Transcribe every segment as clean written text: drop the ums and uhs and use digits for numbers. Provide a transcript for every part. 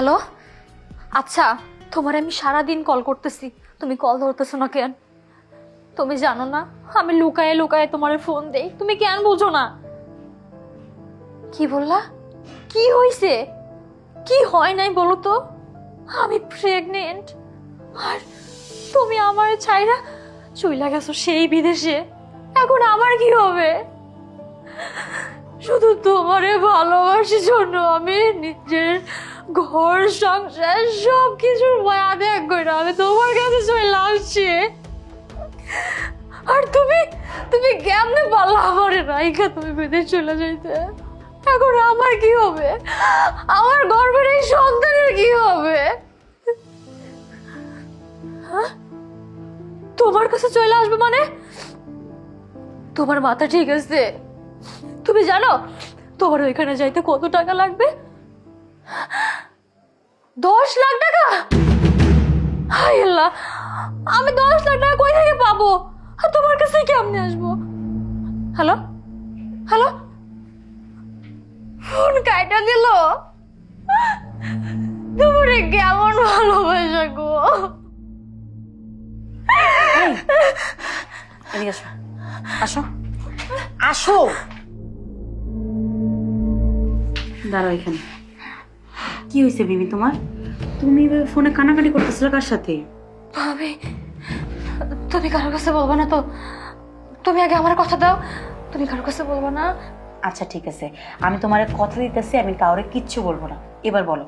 Hello, আচ্ছা তোমার আমি সারাদিন কল করতেছি, তুমি কল ধরতেছো না কেন? তুমি জানো না আমি লুকায়ে লুকায়ে তোমার ফোন দেই, তুমি কেন বুঝো না? কি বললা? কি হইছে? কি হয় নাই বলো তো? আমি প্রেগনেন্ট, আর তুমি আমার ছাইরা চইলা গেছো সেই বিদেশে। এখন আমার কি হবে? শুধু তোমারে ভালোবাসার জন্য আমি নিজের ঘর সংসার সব কিছুর মায়া ত্যাগ করে আমি তোমার কাছে চলে আসছি, আর তুমি তুমি কেমনে পারলা আমার রাইখা তুমি বিদেশ চলে যাইতে? এখন আমার কি হবে? আমার গর্ভের এই সন্তানের কি হবে? হ্যাঁ? তোমার কাছে চলে আসবে মানে? তোমার মাথা ঠিক আছে? তুমি জানো তোমার ওইখানে যাইতে কত টাকা লাগবে? 10 লাখ টাকা? হায় আল্লাহ, আমি 10 লাখ টাকা কই থেকে পাবো? আর তোমার কাছে কেমনে আসবো? হ্যালো হ্যালো, ফোন কাইটা দিল। তোমারে কেমন ভালোবাসা গো। এদিকে আসো, আসো আসো, দাঁড়াও এখানে। কি হয়েছে বিবি তোমার? তুমি ফোনে কানাকাটি করতেছিলে কার সাথে? ভাবি, তুমি কারোর কাছে বলবো না তো? তুমি আগে আমার কথা দাও, তুমি কারোর কাছে বলবো না। আচ্ছা ঠিক আছে, আমি তোমার কথা দিতেছি, আমি কাউরে কিচ্ছু বলবো না। এবার বলো।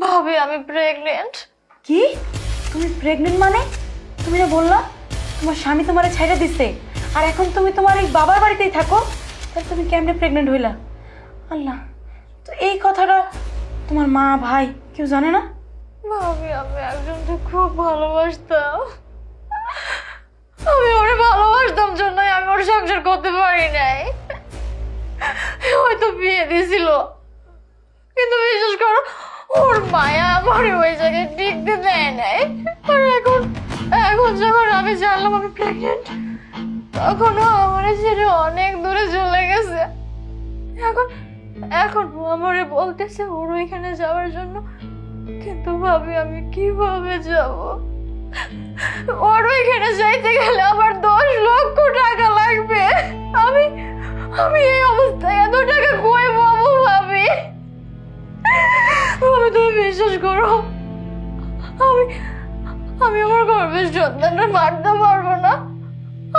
ভাবি আমি প্রেগনেন্ট। কি? তুমি প্রেগনেন্ট মানে? তুমি না বললা তোমার স্বামী তোমারে ছেড়ে দিছে, আর এখন তুমি তোমার এই বাবার বাড়িতেই থাকো, তাহলে তুমি কেমনে প্রেগনেন্ট হইলা? আল্লাহ, তো এই কথাটা তোমার মা ভাই কেউ জানে না? ভাবি আমি একজনকে খুব ভালোবাসতাম, আমি ওরে ভালোবাসতাম জন্যই আমি ওর সংসার করতে পারি নাই। হয়তো বিয়ে দিয়েছিল, কিন্তু বিশেষ করো ওর মায়া আমার ওই জায়গায় টিকতে দেয় নাই। আর এখন এখন যখন আমি জানলাম আমি প্রেগনেন্ট, তখনও আমার ছেড়ে অনেক দূরে চলে গেছে। এখন এখন ও আমারে বলতেছে ওর ওইখানে যাওয়ার জন্য, কিন্তু ভাবি আমি কিভাবে যাব? ওর ওইখানে যাইতে গেলে আমার 10 লক্ষ টাকা লাগবে। আমি আমি এই অবস্থায় এত টাকা কই পাবো ভাবি? আমি, তুমি বিশ্বাস করো, আমি আমি আমার গর্ভের সন্তানটা মারতে পারবো না,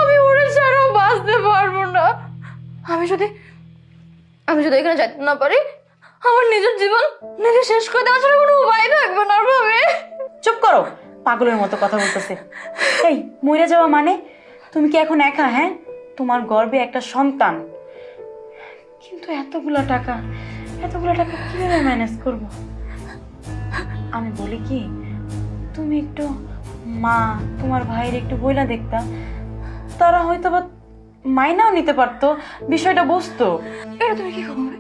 আমি ওরে ছাড়াও বাঁচতে পারবো না। আমি যদি এখানে যেতে না পারি, আমার নিজের জীবন নিজে শেষ করে দেওয়ার ছাড়া কোনো উপায় থাকবে না ভাবে। চুপ করো, পাগলের মতো কথা বলতেছে। এই মরে যাওয়া মানে? তুমি কি এখন একা? হ্যাঁ, তোমার গর্ভে একটা সন্তান, কিন্তু এতগুলা টাকা কিভাবে ম্যানেজ করব? আমি বলি কি, তুমি একটু মা তোমার ভাইয়ের একটু বইলা দেখতা, তারা হয়তো বা মাইনাও নিতে পারতো, বিষয়টা বুঝতো। এটা তুমি কি করবে?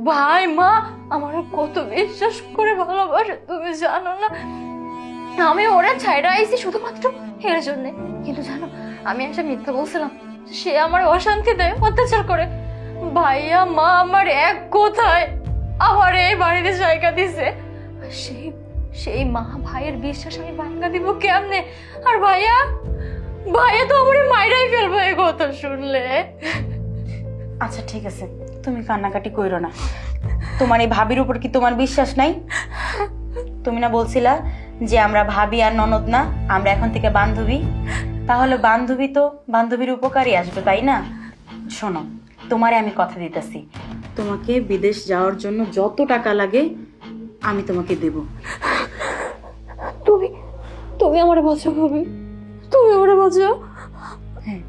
ভাই মা আমার কত বিশ্বাস করে ভালোবাসে তুমি জানো না। আমি ওরা ছাইড়া আইছি শুধুমাত্র এর জন্য, কিন্তু জানো আমি একটা মিথ্যা বলছিলাম, সে আমার অশান্তি দেয়, অত্যাচার করে। ভাইয়া মা আমার এক কোথায় আমার এই বাড়িতে জায়গা দিছে, সেই সেই মা ভাইয়ের বিশ্বাস আমি ভাঙা দিব কেমনে? আর ভাইয়া তো আমার মাইরাই ফেলবে এই কথা শুনলে। আচ্ছা ঠিক আছে, তুমি কান্নাকাটি কইরো না। তোমার এই ভাবির উপর কি তোমার বিশ্বাস নাই? তুমি না বলছিলা যে আমরা ভাবি আর ননদ না, আমরা এখন থেকে বান্ধবী? তাহলে বান্ধবী তো বান্ধবীর উপকারই আসবে, তাই না? শোনো, তোমারে আমি কথা দিতেছি, তোমাকে বিদেশ যাওয়ার জন্য যত টাকা লাগে আমি তোমাকে দেব। তুমি আমার বাঁচাও ভাবি, তুমি আমার বাঁচাও। হ্যাঁ,